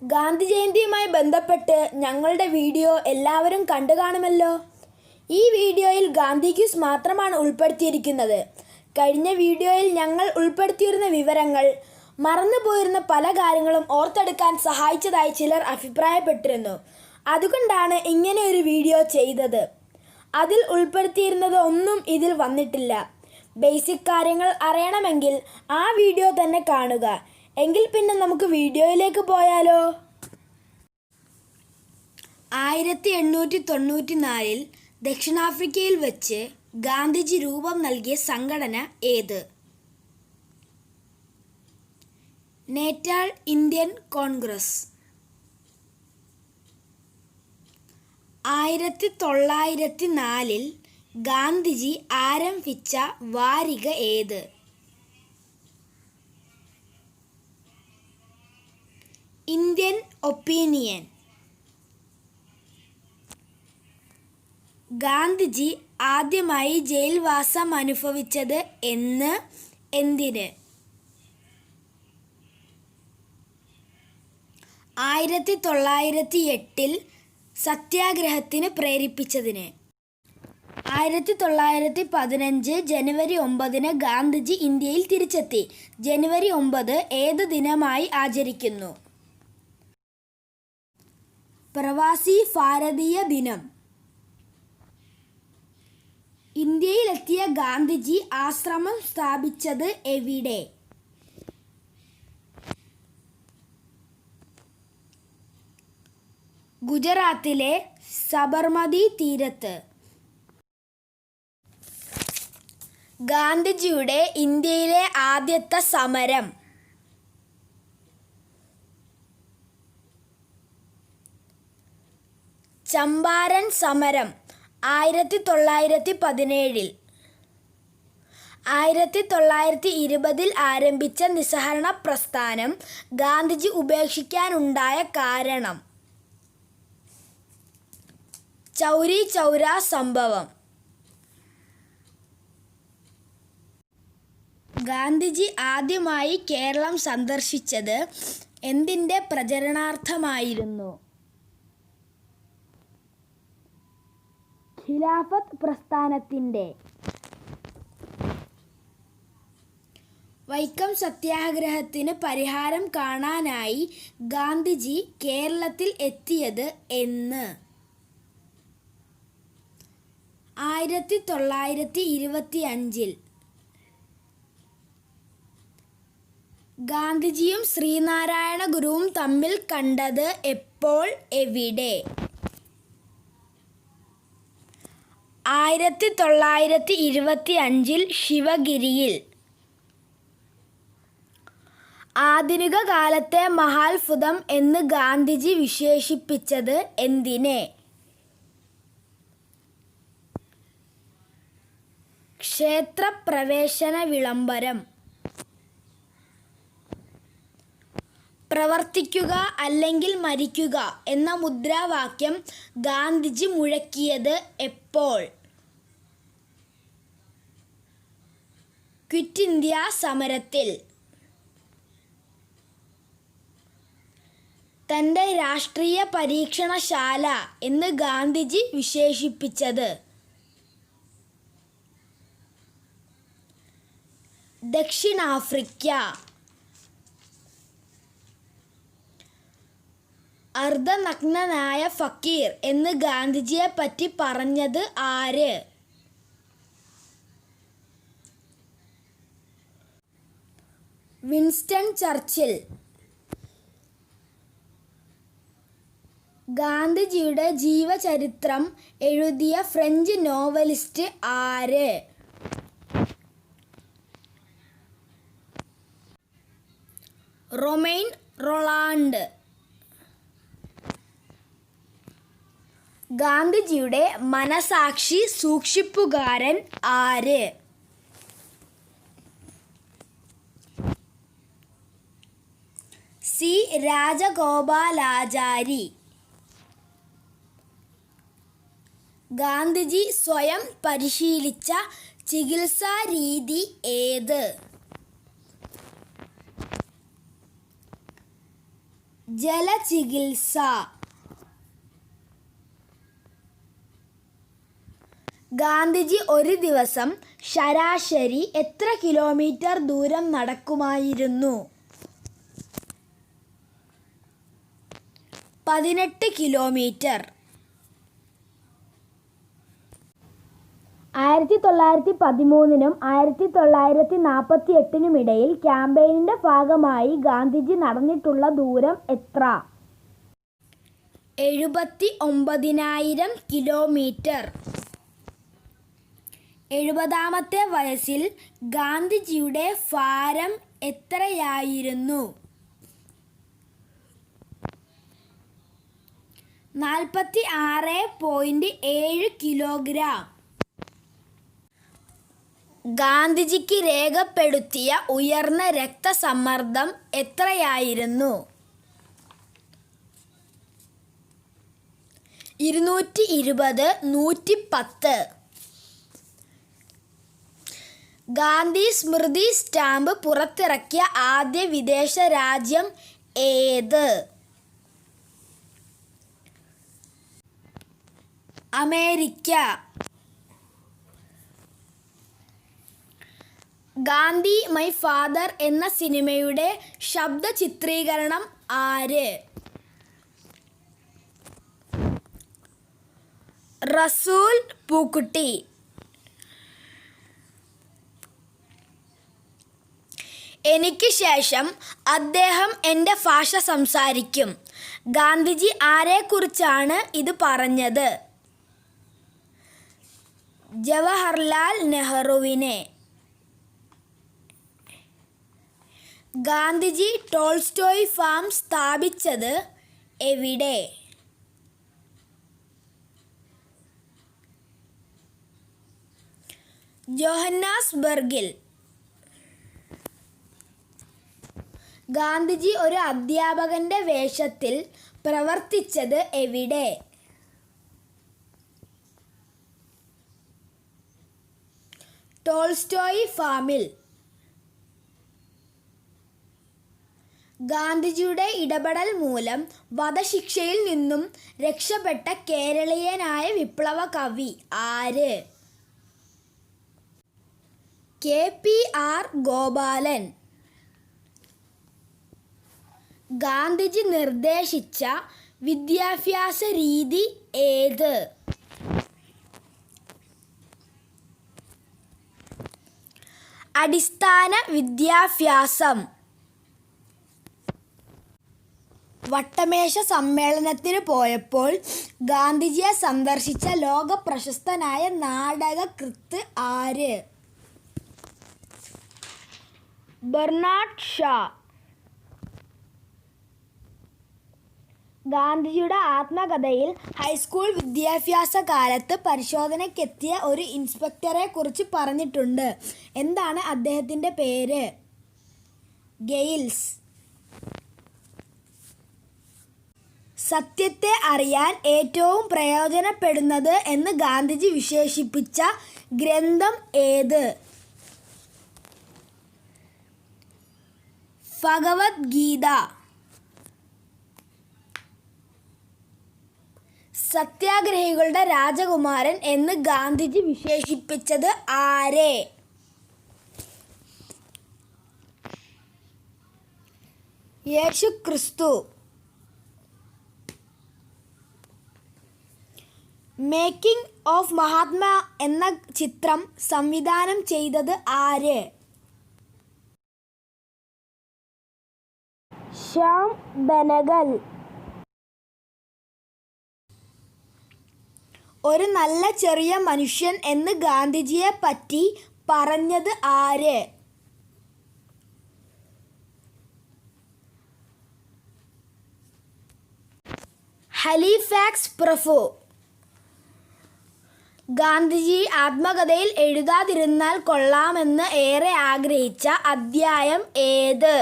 ഗാന്ധി ജയന്തിയുമായി ബന്ധപ്പെട്ട് ഞങ്ങളുടെ വീഡിയോ എല്ലാവരും കണ്ടു കാണുമല്ലോ. ഈ വീഡിയോയിൽ ഗാന്ധി ക്യൂസ് മാത്രമാണ് ഉൾപ്പെടുത്തിയിരിക്കുന്നത്. കഴിഞ്ഞ വീഡിയോയിൽ ഞങ്ങൾ ഉൾപ്പെടുത്തിയിരുന്ന വിവരങ്ങൾ മറന്നുപോയിരുന്ന പല കാര്യങ്ങളും ഓർത്തെടുക്കാൻ സഹായിച്ചതായി ചിലർ അഭിപ്രായപ്പെട്ടിരുന്നു. അതുകൊണ്ടാണ് ഇങ്ങനെ ഒരു വീഡിയോ ചെയ്തത്. അതിൽ ഉൾപ്പെടുത്തിയിരുന്നത് ഒന്നും ഇതിൽ വന്നിട്ടില്ല. ബേസിക് കാര്യങ്ങൾ അറിയണമെങ്കിൽ ആ വീഡിയോ തന്നെ കാണുക. എങ്കിൽ പിന്നെ നമുക്ക് വീഡിയോയിലേക്ക് പോയാലോ. 1894 ദക്ഷിണാഫ്രിക്കയിൽ വെച്ച് ഗാന്ധിജി രൂപം നൽകിയ സംഘടന ഏത്? Natal Indian Congress. 1904 ഗാന്ധിജി ആരംഭിച്ച വാരിക ഏത്? Indian opinion. ഗാന്ധിജി ആദ്യമായി ജയിൽവാസം അനുഭവിച്ചത് എന്ന്, എന്തിന്? 1908 സത്യാഗ്രഹത്തിന് പ്രേരിപ്പിച്ചതിന്. 1915 ജനുവരി 9 ഗാന്ധിജി ഇന്ത്യയിൽ തിരിച്ചെത്തി. ജനുവരി 9 ഏത് ദിനമായി ആചരിക്കുന്നു? പ്രവാസി ഭാരതീയ ദിനം. ഇന്ത്യയിലെത്തിയ ഗാന്ധിജി ആശ്രമം സ്ഥാപിച്ചത് എവിടെ? ഗുജറാത്തിലെ സബർമതി തീരത്ത്. ഗാന്ധിജിയുടെ ഇന്ത്യയിലെ ആദ്യത്തെ സമരം. ചമ്പാരൻ സമരം 1917. 1920 ആരംഭിച്ച നിസ്സഹകരണ പ്രസ്ഥാനം ഗാന്ധിജി ഉപേക്ഷിക്കാനുണ്ടായ കാരണം? ചൗരി ചൗര സംഭവം. ഗാന്ധിജി ആദ്യമായി കേരളം സന്ദർശിച്ചത് എന്തിൻ്റെ പ്രചരണാർത്ഥമായിരുന്നു? ഖിലാഫത്ത് പ്രസ്ഥാനത്തിൻ്റെ. വൈക്കം സത്യാഗ്രഹത്തിന് പരിഹാരം കാണാനായി ഗാന്ധിജി കേരളത്തിൽ എത്തിയത് എന്ന്? 1925. ഗാന്ധിജിയും ശ്രീനാരായണ ഗുരുവും തമ്മിൽ കണ്ടത് എപ്പോൾ, എവിടെ? 1925 ശിവഗിരിയിൽ. ആധുനിക കാലത്തെ മഹാത്ഭുതം എന്ന് ഗാന്ധിജി വിശേഷിപ്പിച്ചത് എന്തിനെ? ക്ഷേത്രപ്രവേശന വിളംബരം. പ്രവർത്തിക്കുക അല്ലെങ്കിൽ മരിക്കുക എന്ന മുദ്രാവാക്യം ഗാന്ധിജി മുഴക്കിയത് എപ്പോൾ? ക്വിറ്റ് ഇന്ത്യ സമരത്തിൽ. തൻ്റെ രാഷ്ട്രീയ പരീക്ഷണശാല എന്ന് ഗാന്ധിജി വിശേഷിപ്പിച്ചത്? ദക്ഷിണാഫ്രിക്ക. അർദ്ധനഗ്നനായ ഫക്കീർ എന്ന് ഗാന്ധിജിയെ പറ്റി പറഞ്ഞത് ആര്? Winston Churchill. ഗാന്ധിജിയുടെ ജീവചരിത്രം എഴുതിയ ഫ്രഞ്ച് നോവലിസ്റ്റ് ആര്? റൊമെയ്ൻ റൊളാണ്ട്. ഗാന്ധിജിയുടെ മനസാക്ഷി സൂക്ഷിപ്പുകാരൻ ആര്? സി രാജഗോപാലാചാരി. ഗാന്ധിജി സ്വയം പരിശീലിച്ച ചികിത്സാരീതി ഏത്? ജലചികിത്സ. ഗാന്ധിജി ഒരു ദിവസം ശരാശരി എത്ര കിലോമീറ്റർ ദൂരം നടക്കുമായിരുന്നു? 18 കിലോമീറ്റർ. 1913 നും 1948 ഇടയിൽ ക്യാമ്പയിനിന്റെ ഭാഗമായി ഗാന്ധിജി നടന്നിട്ടുള്ള ദൂരം എത്ര? 79,000 കിലോമീറ്റർ. 70-ാമത്തെ വയസ്സിൽ ഗാന്ധിജിയുടെ ഭാരം എത്രയായിരുന്നു? 46.7 കിലോഗ്രാം. ഗാന്ധിജിക്ക് രേഖപ്പെടുത്തിയ ഉയർന്ന രക്തസമ്മർദ്ദം എത്രയായിരുന്നു? 220, 110. ഗാന്ധി സ്മൃതി സ്റ്റാമ്പ് പുറത്തിറക്കിയ ആദ്യ വിദേശ രാജ്യം ഏത്? അമേരിക്ക. ഗാന്ധി മൈ ഫാദർ എന്ന സിനിമയുടെ ശബ്ദ ചിത്രീകരണം ആര്? റസൂൽ പൂക്കുട്ടി. എനിക്ക് ശേഷം അദ്ദേഹം എൻ്റെ ഭാഷ സംസാരിക്കും. ഗാന്ധിജി ആരെക്കുറിച്ചാണ് ഇത് പറഞ്ഞത്? ജവഹർലാൽ നെഹ്റുവിനെ. ഗാന്ധിജി ടോൾസ്റ്റോയ് ഫാം സ്ഥാപിച്ചത് എവിടെ? ജോഹന്നാസ്ബർഗിൽ. ഗാന്ധിജി ഒരു അധ്യാപകന്റെ വേഷത്തിൽ പ്രവർത്തിച്ചത് എവിടെ? ടോൾസ്റ്റോയ് ഫാമിൽ. ഗാന്ധിജിയുടെ ഇടപെടൽ മൂലം വധശിക്ഷയിൽ നിന്നും രക്ഷപ്പെട്ട കേരളീയനായ വിപ്ലവ കവി ആര്? KPR ഗോപാലൻ. ഗാന്ധിജി നിർദ്ദേശിച്ച വിദ്യാഭ്യാസ രീതി ഏത്? അടിസ്ഥാന വിദ്യാഭ്യാസം. വട്ടമേശ സമ്മേളനത്തിന് പോയപ്പോൾ ഗാന്ധിജിയെ സന്ദർശിച്ച ലോക പ്രശസ്തനായ നാടകകൃത്ത് ആര്? Bernard Shaw. ഗാന്ധിജിയുടെ ആത്മകഥയിൽ ഹൈസ്കൂൾ വിദ്യാഭ്യാസ കാലത്ത് പരിശോധനയ്ക്കെത്തിയ ഒരു ഇൻസ്പെക്ടറെ കുറിച്ച് പറഞ്ഞിട്ടുണ്ട്. എന്താണ് അദ്ദേഹത്തിൻ്റെ പേര്? ഗെയിൽസ്. സത്യത്തെ അറിയാൻ ഏറ്റവും പ്രയോജനപ്പെടുന്നത് എന്ന് ഗാന്ധിജി വിശേഷിപ്പിച്ച ഗ്രന്ഥം ഏത്? ഭഗവത്ഗീത. സത്യാഗ്രഹികളുടെ രാജകുമാരൻ എന്ന് ഗാന്ധിജി വിശേഷിപ്പിച്ചത് ആരെ? യേശുക്രിസ്തു. മേക്കിംഗ് ഓഫ് മഹാത്മാ എന്ന ചിത്രം സംവിധാനം ചെയ്തത് ആര്? ശ്യാം ബെനഗൽ. ഒരു നല്ല ചെറിയ മനുഷ്യൻ എന്ന് ഗാന്ധിജിയെ പറ്റി പറഞ്ഞത് ആര്? ഹലിഫാക്സ് പ്രഭു. ഗാന്ധിജി ആത്മകഥയിൽ എഴുതാതിരുന്നാൽ കൊള്ളാമെന്ന് ഏറെ ആഗ്രഹിച്ച അധ്യായം ഏത്?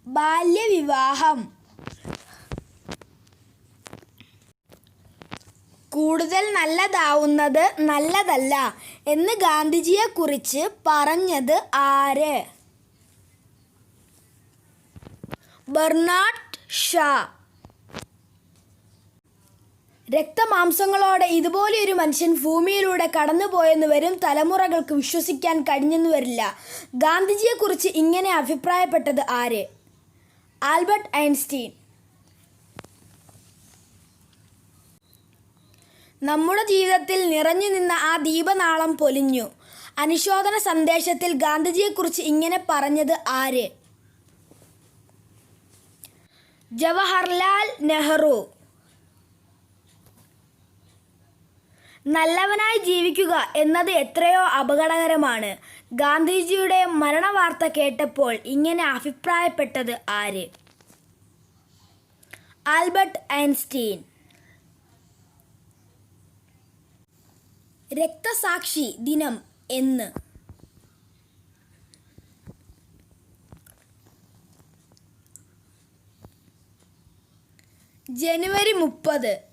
ബാല്യവിവാഹം. കൂടുതൽ നല്ലതാവുന്നത് നല്ലതല്ല എന്ന് ഗാന്ധിജിയെക്കുറിച്ച് പറഞ്ഞത് ആര്? ബെർണാഡ് ഷാ. രക്തമാംസങ്ങളോടെ ഇതുപോലെയൊരു മനുഷ്യൻ ഭൂമിയിലൂടെ കടന്നുപോയെന്ന് വരും തലമുറകൾക്ക് വിശ്വസിക്കാൻ കഴിഞ്ഞെന്ന് വരില്ല. ഗാന്ധിജിയെക്കുറിച്ച് ഇങ്ങനെ അഭിപ്രായപ്പെട്ടത് ആര്? Albert Einstein. നമ്മുടെ ജീവിതത്തിൽ നിറഞ്ഞു നിന്ന ആ ദീപനാളം പൊലിഞ്ഞു. അനുശോചന സന്ദേശത്തിൽ ഗാന്ധിജിയെക്കുറിച്ച് ഇങ്ങനെ പറഞ്ഞത് ആര്? ജവഹർലാൽ നെഹ്റു. നല്ലവനായി ജീവിക്കുക എന്നത് എത്രയോ അപകടകരമാണ്. ഗാന്ധിജിയുടെ മരണവാർത്ത കേട്ടപ്പോൾ ഇങ്ങനെ അഭിപ്രായപ്പെട്ടത് ആര്? Albert Einstein. രക്തസാക്ഷി ദിനം എന്ന്? ജനുവരി 30.